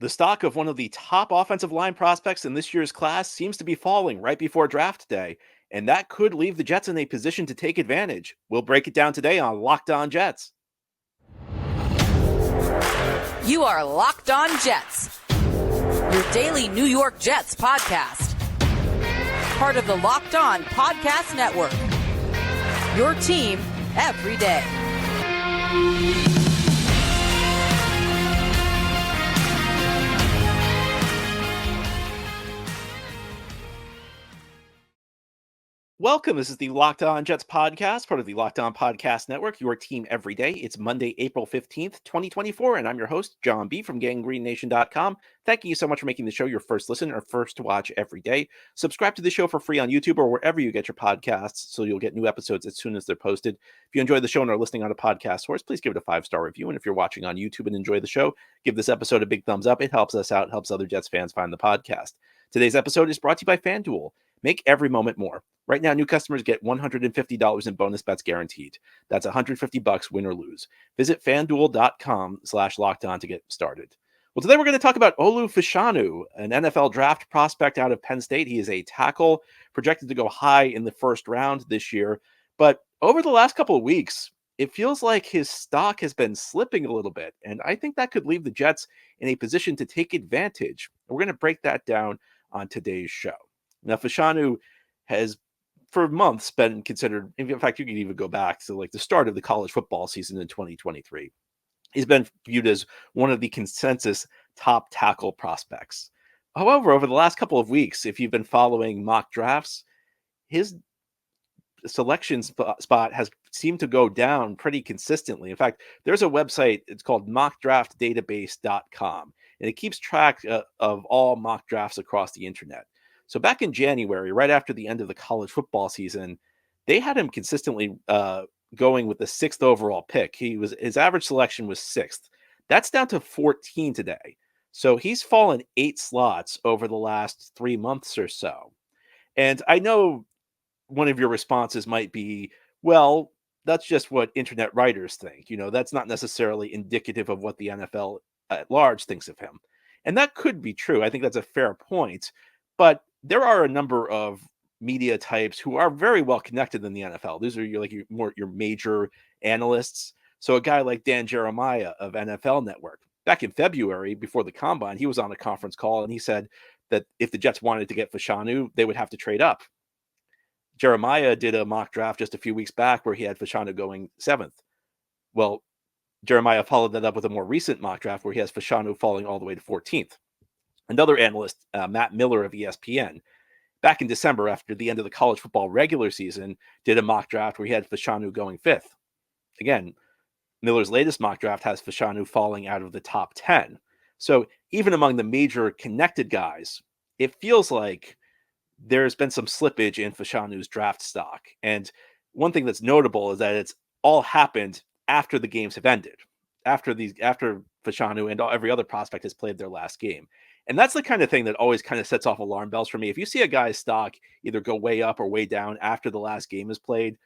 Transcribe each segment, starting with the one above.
The stock of one of the top offensive line prospects in this year's class seems to be falling right before draft day, and that could leave the Jets in a position to take advantage. We'll break it down today on Locked On Jets. You are Locked On Jets, your daily New York Jets podcast. Part of the Locked On Podcast Network, your team every day. Welcome. This is the Locked On Jets podcast, part of the Locked On Podcast Network, your team every day. It's Monday, April 15th, 2024, and I'm your host, John B. from GangGreenNation.com. Thank you so much for making the show your first listen or first to watch every day. Subscribe to the show for free on YouTube or wherever you get your podcasts so you'll get new episodes as soon as they're posted. If you enjoy the show and are listening on a podcast source, please give it a 5-star review. And if you're watching on YouTube and enjoy the show, give this episode a big thumbs up. It helps us out, helps other Jets fans find the podcast. Today's episode is brought to you by FanDuel. Make every moment more. Right now, new customers get $150 in bonus bets guaranteed. That's $150 win or lose. Visit FanDuel.com/lockedon to get started. Well, today we're going to talk about Olu Fashanu, an NFL draft prospect out of Penn State. He is a tackle projected to go high in the first round this year. But over the last couple of weeks, it feels like his stock has been slipping a little bit. And I think that could leave the Jets in a position to take advantage. We're going to break that down on today's show. Now, Fashanu has, for months, been considered, in fact, you can even go back to like the start of the college football season in 2023. He's been viewed as one of the consensus top tackle prospects. However, over the last couple of weeks, if you've been following mock drafts, his selection spot has seemed to go down pretty consistently. In fact, there's a website, it's called mockdraftdatabase.com, and it keeps track of all mock drafts across the internet. So back in January, right after the end of the college football season, they had him consistently going with the 6th overall pick. His average selection was 6th. That's down to 14 today. So he's fallen 8 slots over the last 3 months or so. And I know one of your responses might be, well, that's just what internet writers think. You know, that's not necessarily indicative of what the NFL at large thinks of him. And that could be true. I think that's a fair point. But there are a number of media types who are very well connected in the NFL. These are your major analysts. So a guy like Dan Jeremiah of NFL Network, back in February before the combine, he was on a conference call and he said that if the Jets wanted to get Fashanu, they would have to trade up. Jeremiah did a mock draft just a few weeks back where he had Fashanu going 7th. Well, Jeremiah followed that up with a more recent mock draft where he has Fashanu falling all the way to 14th. Another analyst, Matt Miller of ESPN, back in December after the end of the college football regular season, did a mock draft where he had Fashanu going 5th. Again, Miller's latest mock draft has Fashanu falling out of the top 10. So even among the major connected guys, it feels like there's been some slippage in Fashanu's draft stock. And one thing that's notable is that it's all happened after the games have ended, after Fashanu and every other prospect has played their last game. And that's the kind of thing that always kind of sets off alarm bells for me. If you see a guy's stock either go way up or way down after the last game is played,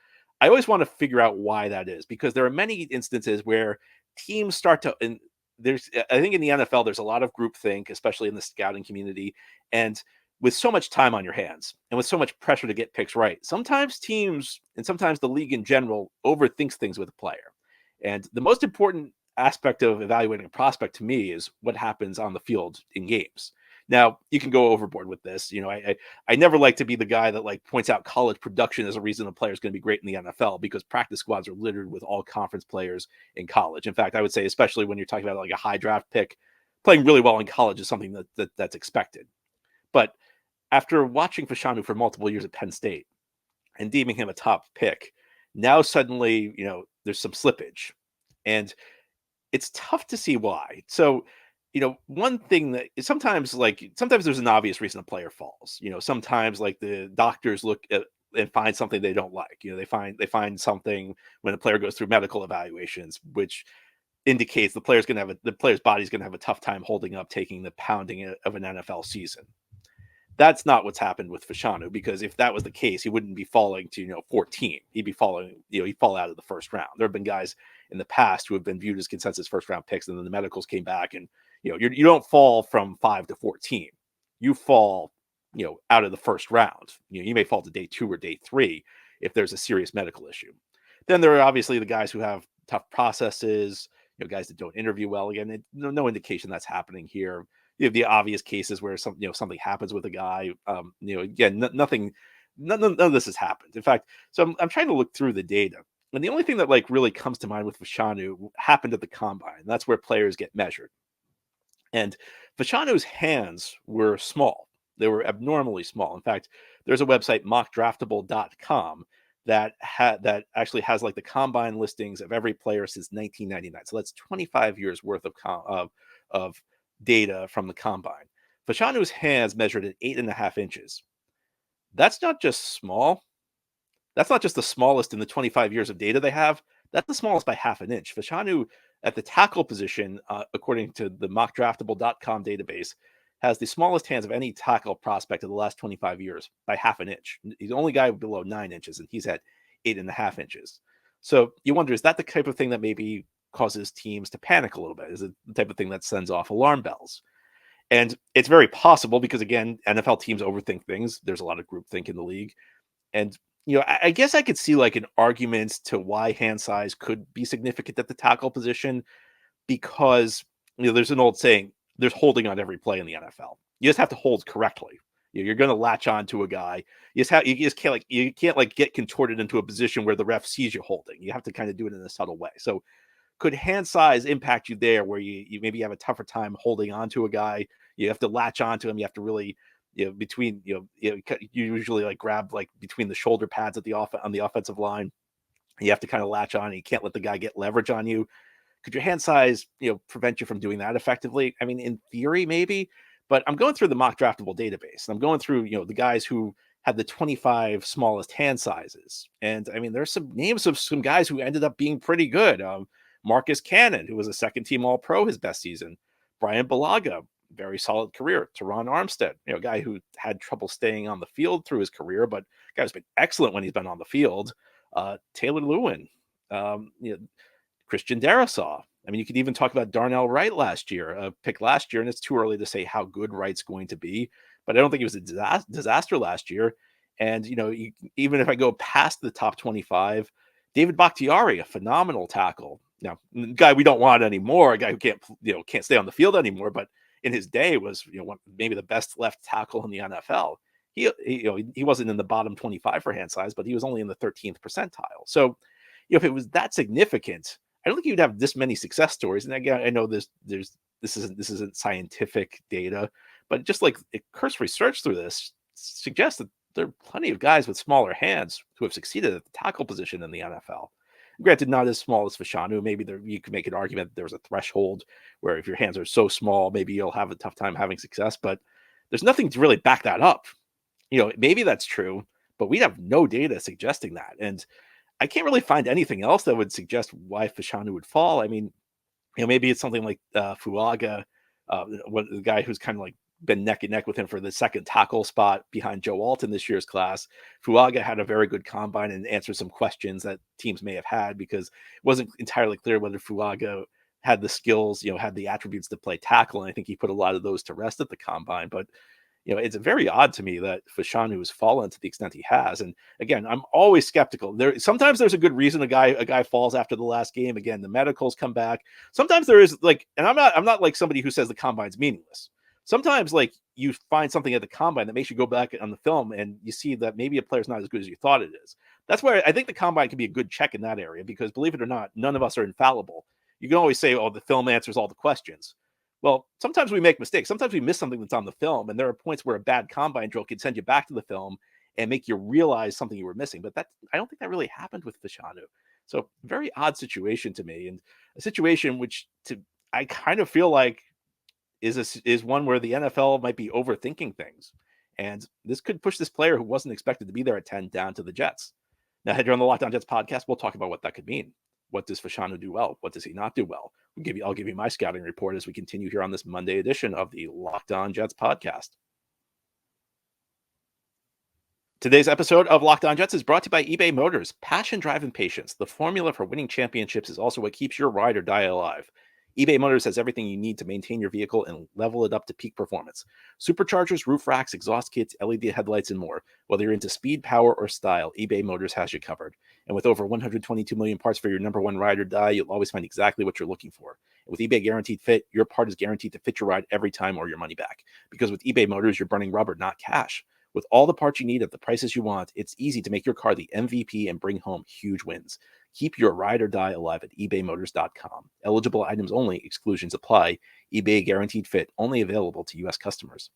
I always want to figure out why that is, because there are many instances where teams start to, and I think in the NFL, there's a lot of groupthink, especially in the scouting community. And with so much time on your hands and with so much pressure to get picks right, sometimes teams and sometimes the league in general overthinks things with a player. And the most important aspect of evaluating a prospect to me is what happens on the field in games. Now, you can go overboard with this. You know, I never like to be the guy that like points out college production as a reason a player is going to be great in the NFL, because practice squads are littered with all conference players in college. In fact, I would say, especially when you're talking about like a high draft pick, playing really well in college is something that's expected. But after watching Fashanu for multiple years at Penn State and deeming him a top pick, now suddenly, you know, there's some slippage. And it's tough to see why. So, you know, one thing that is sometimes there's an obvious reason a player falls. You know, sometimes like the doctors look at and find something they don't like. You know, they find something when a player goes through medical evaluations, which indicates the player's body's going to have a tough time holding up taking the pounding of an NFL season. That's not what's happened with Fashanu, because if that was the case, he wouldn't be falling to, 14. He'd be falling, he'd fall out of the first round. There have been guys in the past who have been viewed as consensus first round picks, and then the medicals came back and, You don't fall from 5 to 14. You fall, out of the first round. You may fall to day 2 or day 3 if there's a serious medical issue. Then there are obviously the guys who have tough processes, guys that don't interview well. Again, no indication that's happening here. You have the obvious cases where something happens with a guy. Again, nothing, none of this has happened. In fact, so I'm trying to look through the data, and the only thing that really comes to mind with Fashanu happened at the combine. That's where players get measured, and Fashanu's hands were small. They were abnormally small. In fact, there's a website, mockdraftable.com, that actually has the combine listings of every player since 1999. So that's 25 years worth of data from the combine. Fashanu's hands measured at 8.5 inches. That's not just small. That's not just the smallest in the 25 years of data they have. That's the smallest by half an inch. Fashanu at the tackle position, according to the mockdraftable.com database, has the smallest hands of any tackle prospect of the last 25 years by half an inch. He's the only guy below 9 inches, and he's at 8.5 inches. So you wonder, is that the type of thing that maybe causes teams to panic a little bit? Is it the type of thing that sends off alarm bells? And it's very possible because, again, NFL teams overthink things. There's a lot of groupthink in the league. And, I guess I could see an argument to why hand size could be significant at the tackle position because, there's an old saying, there's holding on every play in the NFL. You just have to hold correctly. You're going to latch on to a guy. You just can't get contorted into a position where the ref sees you holding. You have to kind of do it in a subtle way. So could hand size impact you there where you maybe have a tougher time holding on to a guy? You have to latch onto him. You have to really, between, you usually grab between the shoulder pads on the offensive line. You have to kind of latch on. And you can't let the guy get leverage on you. Could your hand size, prevent you from doing that effectively? I mean, in theory, maybe, but I'm going through the mock draftable database and I'm going through, the guys who had the 25 smallest hand sizes. And I mean, there's some names of some guys who ended up being pretty good. Marcus Cannon, who was a second team All Pro his best season. Brian Balaga, very solid career. Teron Armstead, a guy who had trouble staying on the field through his career, but guy who's been excellent when he's been on the field. Taylor Lewin, Christian Darrisaw. I mean, you could even talk about Darnell Wright last year, a pick last year, and it's too early to say how good Wright's going to be, but I don't think he was a disaster last year. And, even if I go past the top 25, David Bakhtiari, a phenomenal tackle. Now, guy we don't want anymore, a guy who can't stay on the field anymore, but in his day was, maybe the best left tackle in the NFL. He wasn't in the bottom 25 for hand size, but he was only in the 13th percentile. So, if it was that significant, I don't think you'd have this many success stories. And again, I know this isn't scientific data, but just cursory search through this suggests that there are plenty of guys with smaller hands who have succeeded at the tackle position in the NFL. Granted, not as small as Fashanu. Maybe you could make an argument that there's a threshold where if your hands are so small, maybe you'll have a tough time having success. But there's nothing to really back that up. Maybe that's true, but we have no data suggesting that. And I can't really find anything else that would suggest why Fashanu would fall. I mean, maybe it's something like Fuaga, the guy who's kind of been neck and neck with him for the second tackle spot behind Joe Alton this year's class. Fuaga had a very good combine and answered some questions that teams may have had because it wasn't entirely clear whether Fuaga had the skills, had the attributes to play tackle. And I think he put a lot of those to rest at the combine. But it's very odd to me that Fashanu has fallen to the extent he has. And again, I'm always skeptical. Sometimes there's a good reason a guy falls after the last game. Again, the medicals come back. Sometimes there is and I'm not like somebody who says the combine's meaningless. Sometimes you find something at the combine that makes you go back on the film and you see that maybe a player's not as good as you thought it is. That's where I think the combine can be a good check in that area because believe it or not, none of us are infallible. You can always say, oh, the film answers all the questions. Well, sometimes we make mistakes. Sometimes we miss something that's on the film, and there are points where a bad combine drill can send you back to the film and make you realize something you were missing. But I don't think that really happened with Fashanu. So very odd situation to me, and a situation which I kind of feel like is one where the NFL might be overthinking things, and this could push this player who wasn't expected to be there at 10 down to the Jets. Now, head here on the Locked On Jets podcast, we'll talk about what that could mean. What does Fashanu do well? What does he not do well? I'll give you my scouting report as we continue here on this Monday edition of the Locked On Jets podcast. Today's episode of Locked On Jets is brought to you by eBay Motors. Passion, drive, and patience. The formula for winning championships is also what keeps your ride or die alive. eBay Motors has everything you need to maintain your vehicle and level it up to peak performance. Superchargers, roof racks, exhaust kits, LED headlights, and more. Whether you're into speed, power, or style, eBay Motors has you covered. And with over 122 million parts for your number one ride or die, you'll always find exactly what you're looking for. And with eBay Guaranteed Fit, your part is guaranteed to fit your ride every time or your money back. Because with eBay Motors, you're burning rubber, not cash. With all the parts you need at the prices you want, it's easy to make your car the MVP and bring home huge wins. Keep your ride or die alive at ebaymotors.com. Eligible items only, exclusions apply. eBay Guaranteed Fit, only available to U.S. customers.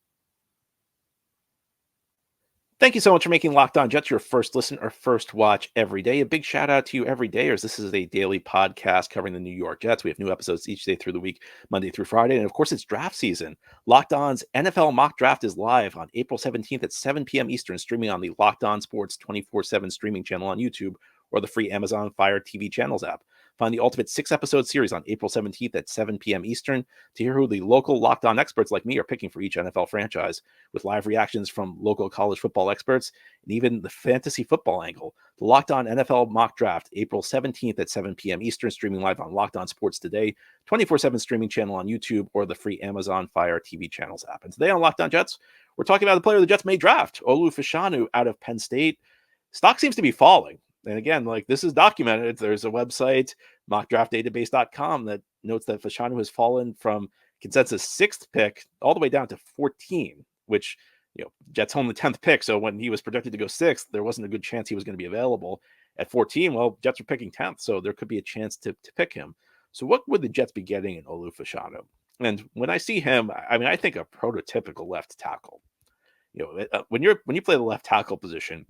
Thank you so much for making Locked On Jets your first listen or first watch every day. A big shout out to you every day, as this is a daily podcast covering the New York Jets. We have new episodes each day through the week, Monday through Friday. And of course, it's draft season. Locked On's NFL mock draft is live on April 17th at 7 p.m. Eastern, streaming on the Locked On Sports 24/7 streaming channel on YouTube or the free Amazon Fire TV channels app. Find the ultimate 6-episode series on April 17th at 7 p.m. Eastern to hear who the local Locked On experts like me are picking for each NFL franchise, with live reactions from local college football experts and even the fantasy football angle. The Locked On NFL mock draft, April 17th at 7 p.m. Eastern, streaming live on Locked On Sports Today, 24/7 streaming channel on YouTube, or the free Amazon Fire TV channels app. And today on Locked On Jets, we're talking about the player the Jets may draft, Olu Fashanu out of Penn State. Stock seems to be falling. And again, like, this is documented. There's a website, mockdraftdatabase.com, that notes that Fashanu has fallen from consensus 6th pick all the way down to 14, which, Jets own the 10th pick. So when he was projected to go 6th, there wasn't a good chance he was going to be available. At 14, well, Jets are picking 10th, so there could be a chance to pick him. So what would the Jets be getting in Olu Fashanu? And when I see him, I think a prototypical left tackle. When you play the left tackle position,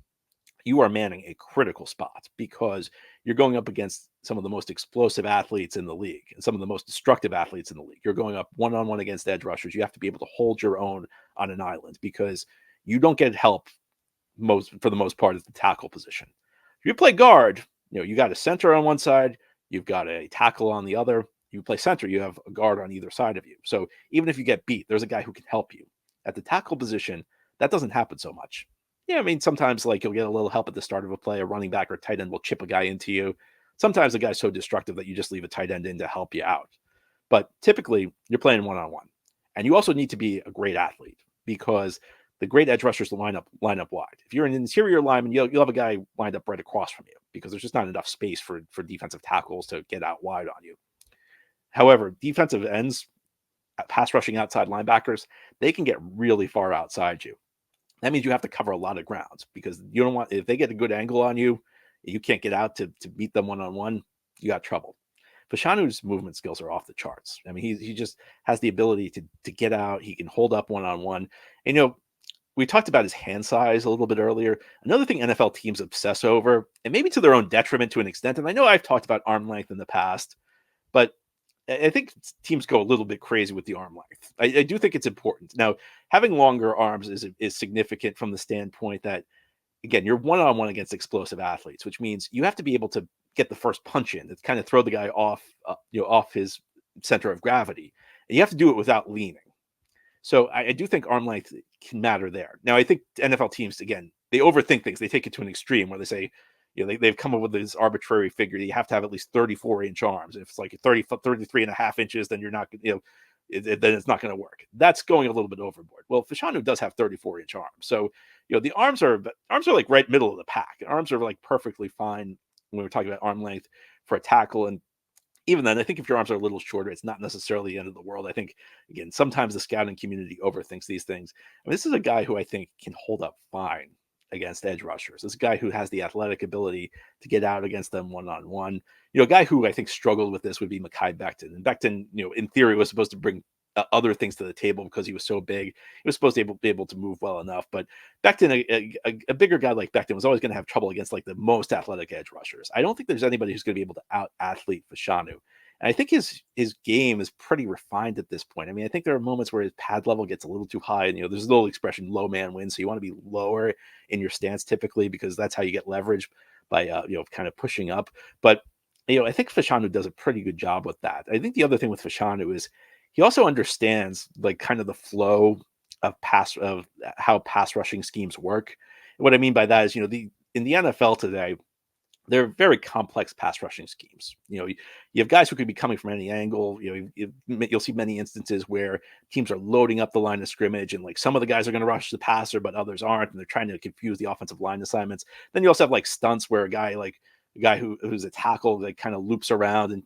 you are manning a critical spot because you're going up against some of the most explosive athletes in the league and some of the most destructive athletes in the league. You're going up one-on-one against edge rushers. You have to be able to hold your own on an island because you don't get help for the most part at the tackle position. If you play guard, you got a center on one side, you've got a tackle on the other. You play center, you have a guard on either side of you. So even if you get beat, there's a guy who can help you. At the tackle position, that doesn't happen so much. Yeah, sometimes like you'll get a little help at the start of a play. A running back or tight end will chip a guy into you. Sometimes the guy's so destructive that you just leave a tight end in to help you out. But typically, you're playing one-on-one. And you also need to be a great athlete because the great edge rushers line up wide. If you're an interior lineman, you'll have a guy lined up right across from you because there's just not enough space for defensive tackles to get out wide on you. However, defensive ends, pass rushing outside linebackers, they can get really far outside you. That means you have to cover a lot of ground because you don't want, if they get a good angle on you, you can't get out to beat them one-on-one, you got trouble. Fashanu's movement skills are off the charts. He just has the ability to get out. He can hold up one-on-one. And, we talked about his hand size a little bit earlier. Another thing NFL teams obsess over, and maybe to their own detriment to an extent, and I know I've talked about arm length in the past, but I think teams go a little bit crazy with the arm length. I do think it's important. Now, having longer arms is significant from the standpoint that, again, you're one-on-one against explosive athletes, which means you have to be able to get the first punch in to kind of throw the guy off his center of gravity. And you have to do it without leaning. So I do think arm length can matter there. Now, I think NFL teams, again, they overthink things. They take it to an extreme where they say, they've come up with this arbitrary figure. You have to have at least 34-inch arms. If it's like 33 and a half inches, then you're not, then it's not going to work. That's going a little bit overboard. Well, Fashanu does have 34-inch arms. So, the arms are like right middle of the pack. Arms are like perfectly fine when we're talking about arm length for a tackle. And even then, I think if your arms are a little shorter, it's not necessarily the end of the world. I think, again, sometimes the scouting community overthinks these things. This is a guy who I think can hold up fine against edge rushers. This guy who has the athletic ability to get out against them one-on-one. A guy who I think struggled with this would be Mekhi Becton. And Becton, in theory, was supposed to bring other things to the table because he was so big. He was supposed to be able to move well enough. But Becton, a bigger guy like Becton, was always going to have trouble against like the most athletic edge rushers. I don't think there's anybody who's going to be able to out-athlete Fashanu. And I think his game is pretty refined at this point. I think there are moments where his pad level gets a little too high. And, there's a little expression, low man wins. So you want to be lower in your stance typically because that's how you get leverage by, kind of pushing up. But, I think Fashanu does a pretty good job with that. I think the other thing with Fashanu is he also understands like kind of the flow of how pass rushing schemes work. And what I mean by that is, in the NFL today, they're very complex pass rushing schemes. You have guys who could be coming from any angle. You'll see many instances where teams are loading up the line of scrimmage, and like some of the guys are going to rush the passer, but others aren't, and they're trying to confuse the offensive line assignments. Then you also have like stunts where a guy who's a tackle like kind of loops around, and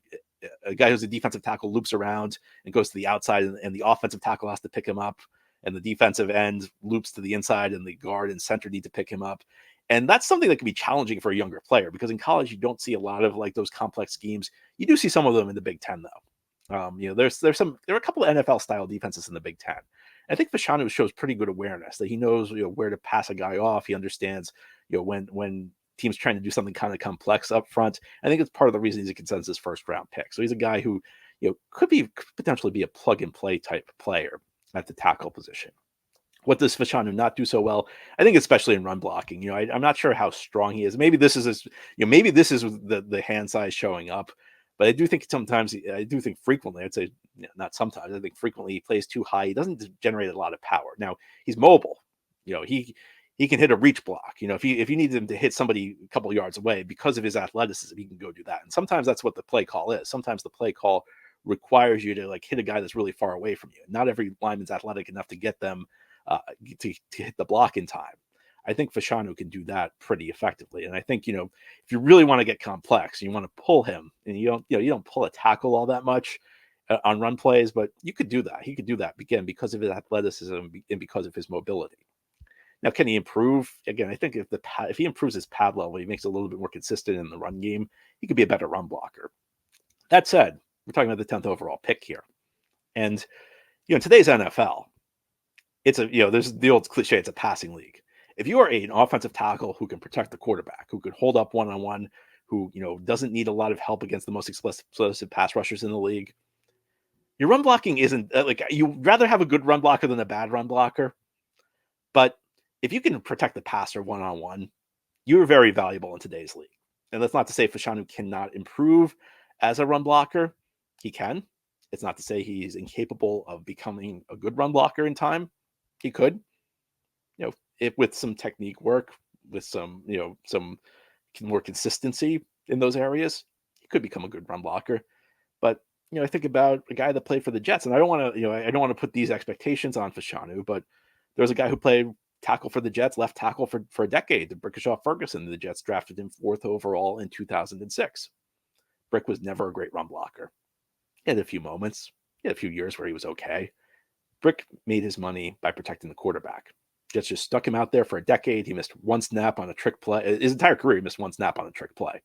a guy who's a defensive tackle loops around and goes to the outside, and the offensive tackle has to pick him up, and the defensive end loops to the inside, and the guard and center need to pick him up. And that's something that can be challenging for a younger player, because in college you don't see a lot of like those complex schemes. You do see some of them in the Big Ten, though. There are a couple of NFL style defenses in the Big Ten. I think Fashanu shows pretty good awareness that he knows where to pass a guy off. He understands when teams trying to do something kind of complex up front. I think it's part of the reason he's a consensus first round pick. So he's a guy who could potentially be a plug and play type player at the tackle position. What does Fashanu not do so well? I think especially in run blocking. I'm not sure how strong he is. Maybe this is the hand size showing up, but I do think frequently, I'd say not sometimes, I think frequently he plays too high. He doesn't generate a lot of power. Now he's mobile. He can hit a reach block. If you need him to hit somebody a couple yards away because of his athleticism, he can go do that. And sometimes that's what the play call is. Sometimes the play call requires you to like hit a guy that's really far away from you. Not every lineman's athletic enough to get them to hit the block in time. I think Fashanu can do that pretty effectively. And I think, if you really want to get complex, you want to pull him, and you don't pull a tackle all that much on run plays, but you could do that. He could do that again because of his athleticism and because of his mobility. Now, can he improve? Again, I think if he improves his pad level, he makes it a little bit more consistent in the run game, he could be a better run blocker. That said, we're talking about the 10th overall pick here. And, in today's NFL, there's the old cliche, it's a passing league. If you are an offensive tackle who can protect the quarterback, who can hold up one-on-one, who, doesn't need a lot of help against the most explosive pass rushers in the league, your run blocking isn't you'd rather have a good run blocker than a bad run blocker. But if you can protect the passer one-on-one, you're very valuable in today's league. And that's not to say Fashanu cannot improve as a run blocker. He can. It's not to say he's incapable of becoming a good run blocker in time. He could, if with some technique work, with some more consistency in those areas, he could become a good run blocker. But I think about a guy that played for the Jets, and I don't want to put these expectations on Fashanu, but there's a guy who played tackle for the Jets, left tackle for a decade, the Brickishaw Ferguson. The Jets drafted him 4th overall in 2006. Brick was never a great run blocker. He had a few moments. He had a few years where he was okay. Brick made his money by protecting the quarterback. Jets just stuck him out there for a decade. He missed one snap on a trick play. His entire career, he missed one snap on a trick play.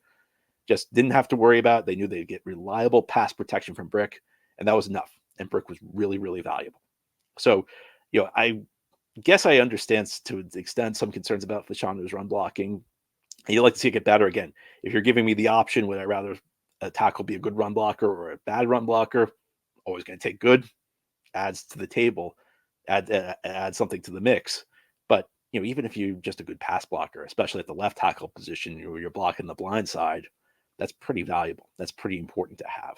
Just didn't have to worry about it. They knew they'd get reliable pass protection from Brick, and that was enough. And Brick was really, really valuable. So, I guess I understand to the extent some concerns about Fashanu's run blocking. And you'd like to see it get better again. If you're giving me the option, would I rather a tackle be a good run blocker or a bad run blocker? Always going to take good. Adds to the table, add something to the mix. But even if you're just a good pass blocker, especially at the left tackle position, you're blocking the blind side, that's pretty valuable. That's pretty important to have.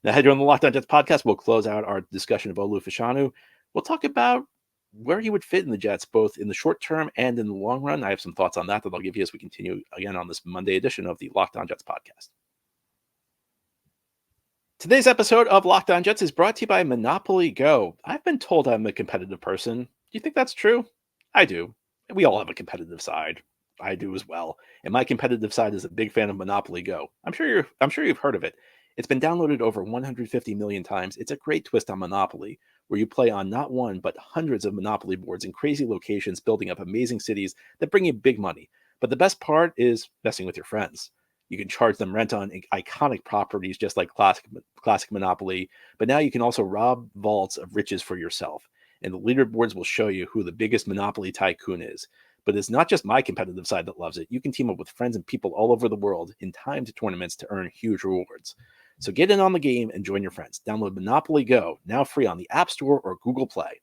Now, here on the Locked On Jets podcast, we'll close out our discussion of Olu Fashanu. We'll talk about where he would fit in the Jets, both in the short term and in the long run. I have some thoughts on that I'll give you as we continue again on this Monday edition of the Locked On Jets podcast. Today's episode of Locked On Jets is brought to you by Monopoly Go. I've been told I'm a competitive person. Do you think that's true? I do. We all have a competitive side. I do as well. And my competitive side is a big fan of Monopoly Go. I'm sure you've heard of it. It's been downloaded over 150 million times. It's a great twist on Monopoly, where you play on not one, but hundreds of Monopoly boards in crazy locations, building up amazing cities that bring you big money. But the best part is messing with your friends. You can charge them rent on iconic properties just like classic Monopoly, but now you can also rob vaults of riches for yourself. And the leaderboards will show you who the biggest Monopoly tycoon is. But it's not just my competitive side that loves it. You can team up with friends and people all over the world in timed tournaments to earn huge rewards. So get in on the game and join your friends. Download Monopoly Go, now free on the App Store or Google Play.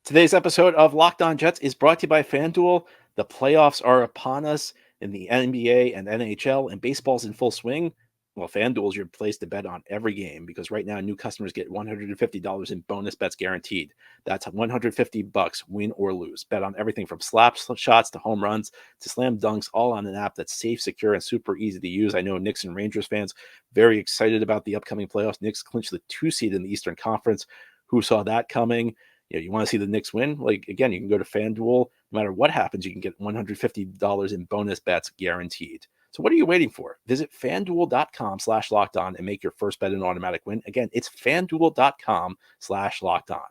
Today's episode of Locked On Jets is brought to you by FanDuel. The playoffs are upon us in the NBA and NHL, and baseball's in full swing. Well, FanDuel is your place to bet on every game because right now new customers get $150 in bonus bets guaranteed. That's $150 win or lose. Bet on everything from slap shots to home runs to slam dunks, all on an app that's safe, secure, and super easy to use. I know Knicks and Rangers fans very excited about the upcoming playoffs. Knicks clinched the 2 seed in the Eastern Conference. Who saw that coming? You want to see the Knicks win? Like, again, you can go to FanDuel. No matter what happens, you can get $150 in bonus bets guaranteed. So what are you waiting for? Visit fanduel.com/lockedon and make your first bet an automatic win. Again, it's fanduel.com/lockedon.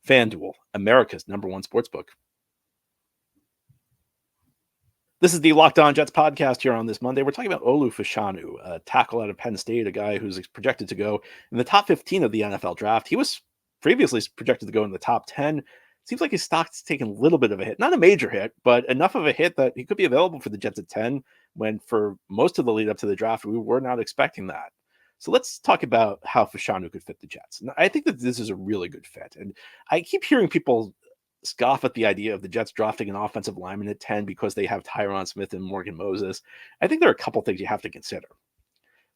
FanDuel, America's #1 sportsbook. This is the Locked On Jets podcast here on this Monday. We're talking about Olu Fashanu, a tackle out of Penn State, a guy who's projected to go in the top 15 of the NFL draft. He was previously projected to go in the top 10. Seems like his stock's taken a little bit of a hit. Not a major hit, but enough of a hit that he could be available for the Jets at 10, when for most of the lead up to the draft, we were not expecting that. So let's talk about how Fashanu could fit the Jets. And I think that this is a really good fit. And I keep hearing people scoff at the idea of the Jets drafting an offensive lineman at 10 because they have Tyron Smith and Morgan Moses. I think there are a couple things you have to consider.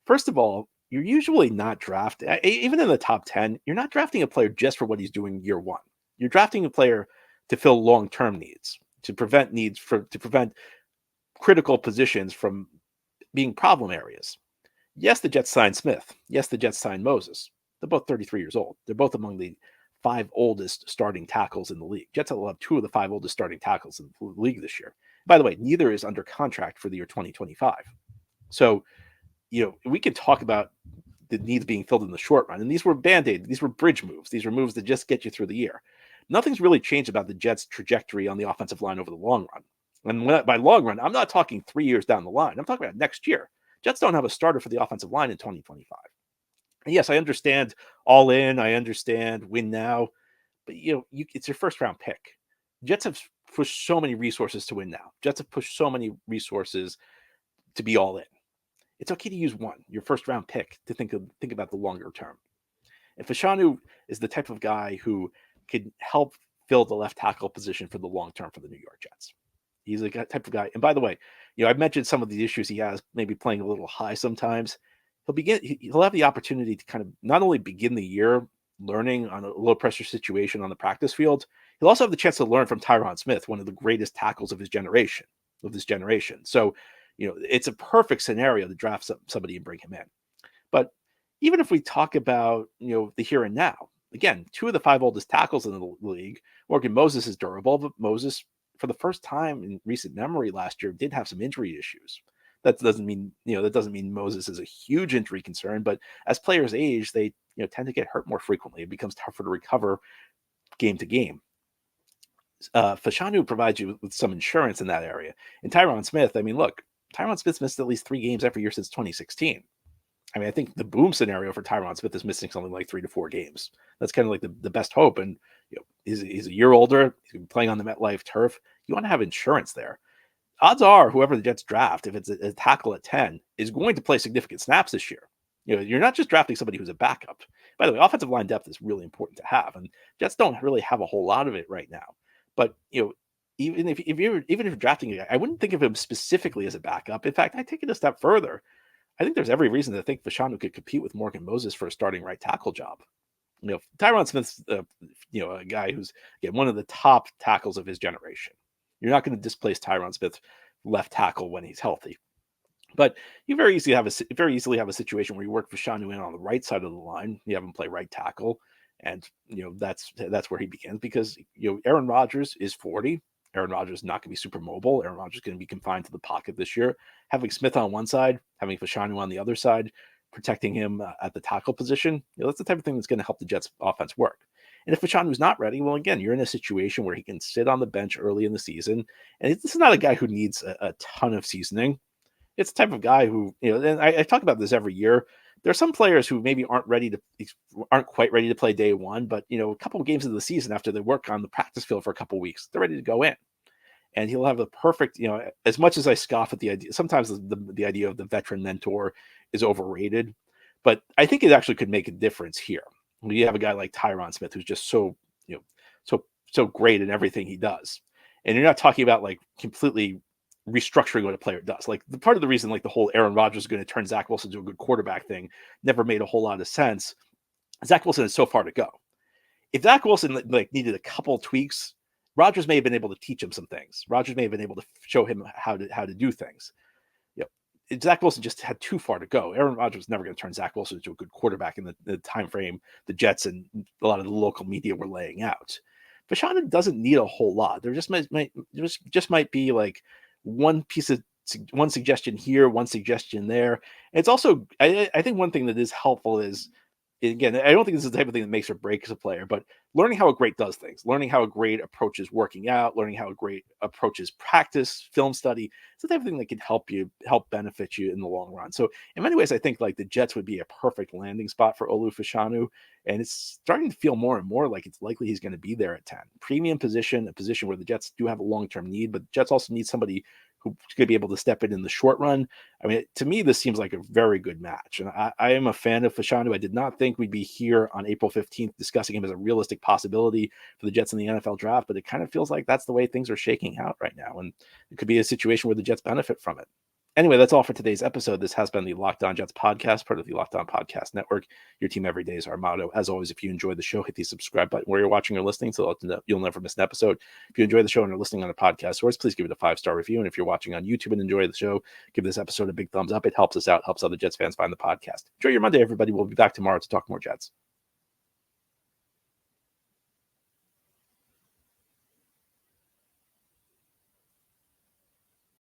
First of all, you're usually not drafting, even in the top 10, you're not drafting a player just for what he's doing year one. You're drafting a player to fill long-term needs, to prevent critical positions from being problem areas. Yes, the Jets signed Smith. Yes, the Jets signed Moses. They're both 33 years old. They're both among the 5 oldest starting tackles in the league. Jets will have 2 of the 5 oldest starting tackles in the league this year. By the way, neither is under contract for the year 2025. So, we can talk about the needs being filled in the short run. And these were Band-Aid. These were bridge moves. These were moves that just get you through the year. Nothing's really changed about the Jets' trajectory on the offensive line over the long run. And by long run, I'm not talking 3 years down the line. I'm talking about next year. Jets don't have a starter for the offensive line in 2025. And yes, I understand all in. I understand win now. But, it's your first round pick. Jets have pushed so many resources to win now. Jets have pushed so many resources to be all in. It's okay to use one, your first round pick, to think about the longer term. And Fashanu is the type of guy who could help fill the left tackle position for the long term for the New York Jets. He's a type of guy. And by the way, I've mentioned some of the issues he has, maybe playing a little high sometimes. He'll have the opportunity to kind of not only begin the year learning on a low pressure situation on the practice field, he'll also have the chance to learn from Tyron Smith, one of the greatest tackles of this generation. So, it's a perfect scenario to draft somebody and bring him in. But even if we talk about, the here and now, again, 2 of the 5 oldest tackles in the league, Morgan Moses is durable, but Moses, for the first time in recent memory last year, did have some injury issues. That doesn't mean Moses is a huge injury concern, but as players age, they tend to get hurt more frequently. It becomes tougher to recover game to game. Fashanu provides you with some insurance in that area. And Tyron Smith, Tyron Smith's missed at least 3 games every year since 2016. I think the boom scenario for Tyron Smith is missing something like 3 to 4 games. That's kind of like the best hope. And he's a year older. He's playing on the MetLife turf. You want to have insurance there. Odds are, whoever the Jets draft, if it's a tackle at 10, is going to play significant snaps this year. You're not just drafting somebody who's a backup. By the way, offensive line depth is really important to have, and Jets don't really have a whole lot of it right now. But even if you're drafting a guy, I wouldn't think of him specifically as a backup. In fact, I take it a step further. I think there's every reason to think Fashanu could compete with Morgan Moses for a starting right tackle job. Tyron Smith's a guy who's one of the top tackles of his generation. You're not going to displace Tyron Smith left tackle when he's healthy. But you very easily have a situation where you work Fashanu in on the right side of the line. You have him play right tackle, and that's where he begins, because Aaron Rodgers is 40. Aaron Rodgers is not going to be super mobile. Aaron Rodgers is going to be confined to the pocket this year. Having Smith on one side, having Fashanu on the other side, protecting him at the tackle position, that's the type of thing that's going to help the Jets offense work. And if Fashanu's not ready, well, again, you're in a situation where he can sit on the bench early in the season. And this is not a guy who needs a ton of seasoning. It's the type of guy who, and I talk about this every year. There are some players who maybe aren't quite ready to play day one, but a couple of games of the season after they work on the practice field for a couple of weeks, they're ready to go in. And he'll have the perfect, as much as I scoff at the idea, sometimes the idea of the veteran mentor is overrated, but I think it actually could make a difference here. When you have a guy like Tyron Smith, who's just so great in everything he does. And you're not talking about like completely restructuring what a player does. Like the part of the reason like the whole Aaron Rodgers is going to turn Zach Wilson into a good quarterback thing never made a whole lot of sense. Zach Wilson is so far to go. If Zach Wilson like needed a couple tweaks, Rodgers may have been able to teach him some things. Rodgers may have been able to show him how to do things. Zach Wilson just had too far to go. Aaron Rodgers was never going to turn Zach Wilson into a good quarterback in the time frame the Jets and a lot of the local media were laying out. Fashanu doesn't need a whole lot. There just might be like one suggestion here, one suggestion there. And it's also, I think one thing that is helpful is, again, I don't think this is the type of thing that makes or breaks a player, but learning how a great does things, learning how a great approaches working out, learning how a great approaches practice, film study. It's the type of thing that can help benefit you in the long run. So in many ways, I think like the Jets would be a perfect landing spot for Olu Fashanu. And it's starting to feel more and more like it's likely he's going to be there at 10. Premium position, a position where the Jets do have a long-term need, but the Jets also need somebody who's going to be able to step in the short run. I mean, to me, this seems like a very good match. And I am a fan of Fashanu. I did not think we'd be here on April 15th discussing him as a realistic possibility for the Jets in the NFL draft, but it kind of feels like that's the way things are shaking out right now. And it could be a situation where the Jets benefit from it. Anyway, that's all for today's episode. This has been the Locked On Jets podcast, part of the Locked On Podcast Network. Your team every day is our motto. As always, if you enjoy the show, hit the subscribe button where you're watching or listening so you'll never miss an episode. If you enjoy the show and are listening on a podcast source, please give it a 5-star review. And if you're watching on YouTube and enjoy the show, give this episode a big thumbs up. It helps us out, helps other Jets fans find the podcast. Enjoy your Monday, everybody. We'll be back tomorrow to talk more Jets.